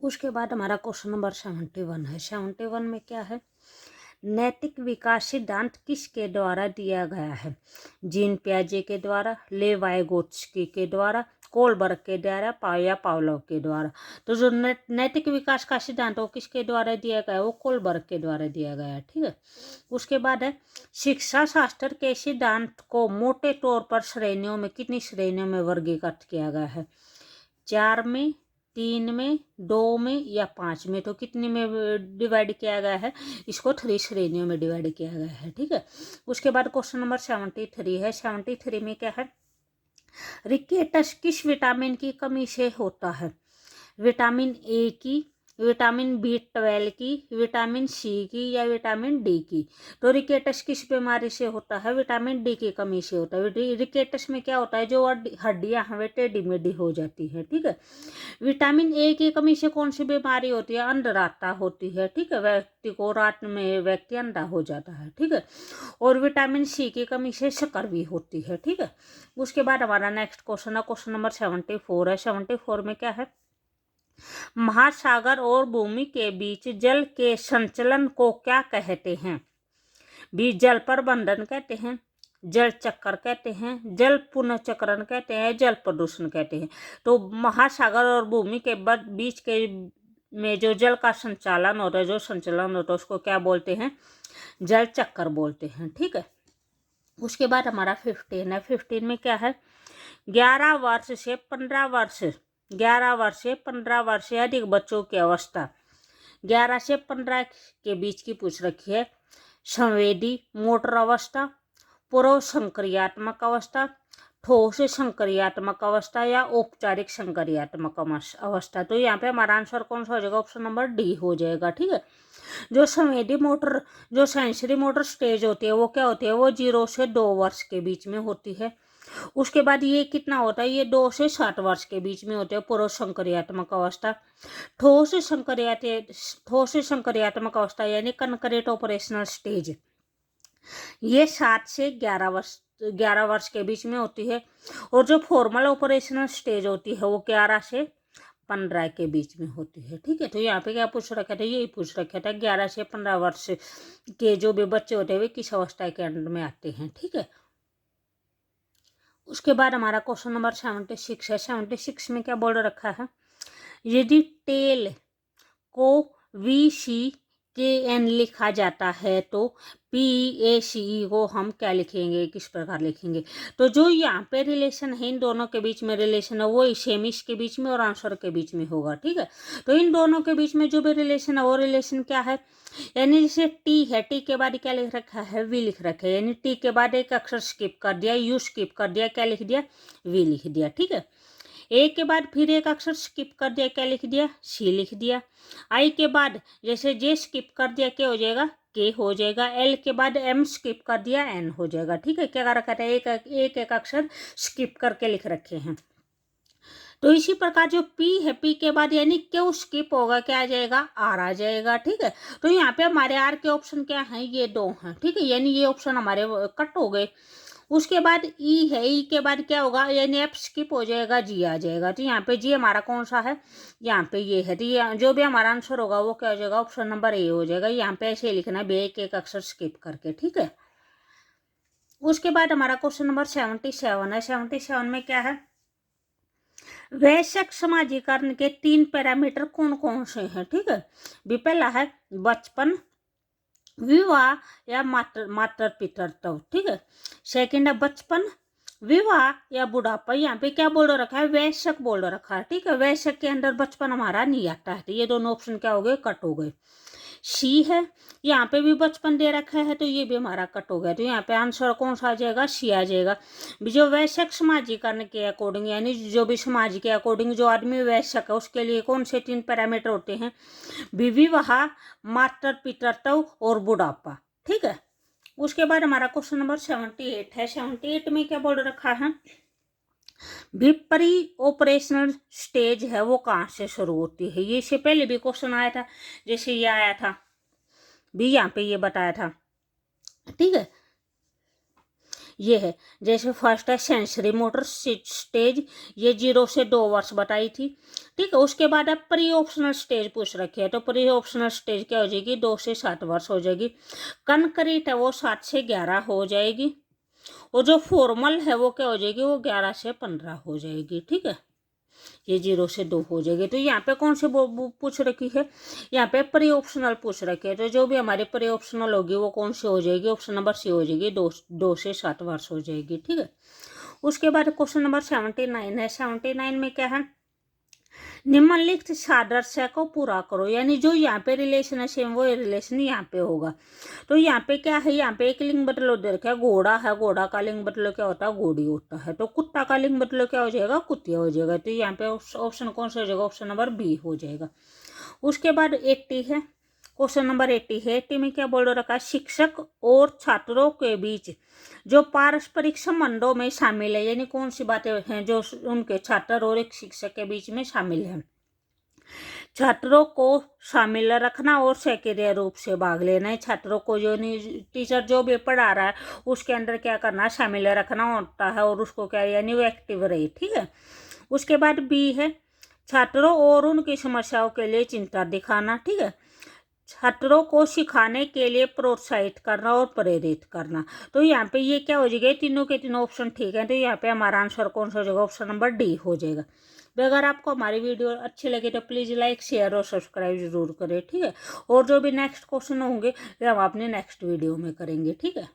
उसके बाद हमारा क्वेश्चन नंबर 71 है। 71 में क्या है, नैतिक विकास सिद्धांत किसके द्वारा दिया गया है? जीन पियाजे के द्वारा, लेवाइगोत्स्की के द्वारा, कोलबर्ग के द्वारा या पावलोव के द्वारा। तो जो नैतिक विकास का सिद्धांत वो किसके द्वारा दिया गया है? वो कोलबर्ग के द्वारा दिया गया है। ठीक है। उसके बाद है, शिक्षा शास्त्र के सिद्धांत को मोटे तौर पर श्रेणियों में, कितनी श्रेणियों में वर्गीकृत किया गया है? 4 में, 3 में, 2 में या 5 में? तो कितने में डिवाइड किया गया है? इसको 3 श्रेणियों में डिवाइड किया गया है। ठीक है। उसके बाद क्वेश्चन नंबर 73 है। 73 में क्या है, रिकेटस किस विटामिन की कमी से होता है? विटामिन ए की, विटामिन B12 की, विटामिन सी की या विटामिन डी की? तो रिकेटस किस बीमारी से होता है? विटामिन डी की कमी से होता है। रिकेटस में क्या होता है, जो हड्डियां हमें टेढ़ी मेढ़ी हो जाती है। ठीक है। विटामिन ए की कमी से कौन सी बीमारी होती है? अंधराता होती है। ठीक है। व्यक्ति को रात में व्यक्ति अंधा हो जाता है। ठीक है। और विटामिन सी की कमी से शक्कर भी होती है। ठीक है। उसके बाद हमारा नेक्स्ट क्वेश्चन है, क्वेश्चन नंबर 74 है। 74 में क्या है, महासागर और भूमि के बीच जल के संचलन को क्या कहते हैं? जल प्रबंधन कहते हैं, जल चक्कर कहते हैं, जल पुनर्चक्रण कहते हैं, जल प्रदूषण कहते हैं। तो महासागर और भूमि के बीच के में जो जल का संचालन होता है, जो संचलन होता है, उसको क्या बोलते हैं? जल चक्कर बोलते हैं। ठीक है। उसके बाद हमारा 15 है। 15 में क्या है, 11 वर्ष से 15 वर्ष, 11 वर्ष से 15 वर्ष से अधिक बच्चों की अवस्था, 11 से 15 के बीच की पूछ रखी है। संवेदी मोटर अवस्था, पूर्व संक्रियात्मक अवस्था, ठोस संक्रियात्मक अवस्था या औपचारिक संक्रियात्मक अवस्था। तो यहाँ पे हमारा आंसर कौन सा हो जाएगा? ऑप्शन नंबर डी हो जाएगा। ठीक है। जो संवेदी मोटर, जो सेंसरी मोटर स्टेज होती है, वो क्या होती है? वो 0 से 2 वर्ष के बीच में होती है। उसके बाद ये कितना होता है? ये 2 से 7 वर्ष के बीच में होते हैं, पूर्व संक्रियात्मक अवस्था। ठोस संक्रियात्मक अवस्था यानी कंक्रीट ऑपरेशनल स्टेज, ये 7 से 11 वर्ष के बीच में होती है। और जो फॉर्मल ऑपरेशनल स्टेज होती है वो 11 से 15 के बीच में होती है। ठीक है। तो यहाँ पे क्या पूछ रखा था? यही पूछ रखा था 11 से 15 वर्ष के जो भी बच्चे होते हैं वे किस अवस्था के अंडर में आते हैं। ठीक है। उसके बाद हमारा क्वेश्चन नंबर 76 है। 76 में क्या बोल रखा है, यदि टेल को VCKN लिखा जाता है तो PACE को हम क्या लिखेंगे, किस प्रकार लिखेंगे? तो जो यहाँ पे रिलेशन है, इन दोनों के बीच में रिलेशन है, वो सेम इसके बीच में और आंसर के बीच में होगा। ठीक है। तो इन दोनों के बीच में जो भी रिलेशन है वो रिलेशन क्या है, यानी जैसे टी है, टी के बाद क्या लिख रखा है? वी लिख रखा है, यानी टी के बाद एक अक्षर स्किप कर दिया, यू स्किप कर दिया, क्या लिख दिया? वी लिख दिया। ठीक है। ए के बाद फिर एक अक्षर स्किप कर दिया, क्या लिख दिया? सी लिख दिया। आई के बाद जैसे जे स्किप कर दिया, क्या हो जाएगा? के हो जाएगा। एल के बाद एम स्किप कर दिया, एन हो जाएगा। ठीक है। क्या कर रखा था? एक अक्षर स्किप करके लिख रखे हैं। तो इसी प्रकार जो पी है, पी के बाद यानी क्यू स्किप होगा, क्या आ जाएगा? आर आ जाएगा। ठीक है। तो यहाँ पे हमारे आर के ऑप्शन क्या हैं? ये 2 हैं। ठीक है। यानी ये ऑप्शन हमारे कट हो गए। उसके बाद ई है, ई के बाद क्या होगा? यानी एफ स्किप हो जाएगा, जी आ जाएगा। तो यहाँ पे जी हमारा कौन सा है? यहाँ पे ये है। तो ये जो भी हमारा आंसर होगा वो क्या हो जाएगा? ऑप्शन नंबर ए हो जाएगा। यहाँ पे ऐसे लिखना है, एक अक्षर स्किप करके। ठीक है। उसके बाद हमारा क्वेश्चन नंबर 77 है। 77 में क्या है, वयस्क समाजीकरण के 3 पैरामीटर कौन कौन से हैं? ठीक है। पहला है बचपन, विवाह या मातर पितृत्व। ठीक है। सेकंड है बचपन, विवाह या बुढ़ापा। यहाँ पे क्या बोल रखा है? वयस्क बोल रखा है। ठीक है। वयस्क के अंदर बचपन हमारा नहीं आता है। तो ये दोनों ऑप्शन क्या हो गए? कट हो गए। सी है, यहाँ पे भी बचपन दे रखा है, तो ये भी हमारा कट हो गया। तो यहाँ पे आंसर कौन सा आ जाएगा? सी आ जाएगा। जो वयस्क समाजीकरण के अकॉर्डिंग, यानी जो भी समाज के अकॉर्डिंग जो आदमी वयस्क है उसके लिए कौन से 3 पैरामीटर होते हैं? विवाह, मातर पितृत्व और बुढ़ापा। ठीक है। उसके बाद हमारा क्वेश्चन नंबर 78 है। 78 में क्या बोल रखा है, विपरी ऑपरेशनल स्टेज है वो कहाँ से शुरू होती है? ये इससे पहले भी क्वेश्चन आया था, जैसे ये आया था भी, यहाँ पे ये बताया था। ठीक है। ये है। जैसे फर्स्ट है सेंसरी मोटर स्टेज, ये 0 से 2 वर्ष बताई थी, ठीक है। उसके बाद अब प्री ऑप्शनल स्टेज पूछ रखी है, तो प्री ऑप्शनल स्टेज क्या हो जाएगी, 2 से 7 वर्ष हो जाएगी। कंक्रीट है वो 7 से 11 हो जाएगी, और जो फॉर्मल है वो क्या हो जाएगी, वो 11 से 15 हो जाएगी, ठीक है। ये 0 से 2 हो जाएगी। तो यहाँ पे कौन से पूछ रखी है, यहाँ पे प्री ऑप्शनल पूछ रखी है, तो जो भी हमारी प्री ऑप्शनल होगी वो कौन सी हो जाएगी, ऑप्शन नंबर सी हो जाएगी, 2 से 7 वर्ष हो जाएगी, ठीक है। उसके बाद क्वेश्चन नंबर 79 है। 79 में क्या है, निम्नलिखित सादृश्य को पूरा करो, यानी जो यहाँ पे रिलेशन है सेम वो रिलेशन यहाँ पे होगा। तो यहाँ पे क्या है, यहाँ पे एक लिंग बदल दे रखा है, घोड़ा है, घोड़ा का लिंग बदल क्या होता है, घोड़ी होता है। तो कुत्ता का लिंग बदल क्या हो जाएगा, कुतिया हो जाएगा। तो यहाँ पे ऑप्शन कौन सा हो जाएगा, ऑप्शन नंबर बी हो जाएगा। उसके बाद 80 है, क्वेश्चन नंबर 80 है। 80 में क्या बोल रखा है, शिक्षक और छात्रों के बीच जो पारस्परिक संबंधों में शामिल है, यानी कौन सी बातें हैं जो उनके छात्र और एक शिक्षक के बीच में शामिल है। छात्रों को शामिल रखना और सक्रिय रूप से भाग लेना है। छात्रों को जो टीचर जो भी पढ़ा रहा है उसके अंदर क्या करना, शामिल रखना होता है, और उसको क्या यानी वो एक्टिव रहे, ठीक है। उसके बाद बी है, छात्रों और उनकी समस्याओं के लिए चिंता दिखाना, ठीक है। छात्रों को सिखाने के लिए प्रोत्साहित करना और प्रेरित करना। तो यहाँ पे ये क्या हो जाएगा, तीनों के तीनों ऑप्शन ठीक है। तो यहाँ पे हमारा आंसर कौन सा हो जाएगा, ऑप्शन नंबर डी हो जाएगा। तो अगर आपको हमारी वीडियो अच्छी लगे तो प्लीज़ लाइक शेयर और सब्सक्राइब जरूर करें, ठीक है। और जो भी नेक्स्ट क्वेश्चन होंगे वो हम अपने नेक्स्ट वीडियो में करेंगे, ठीक है।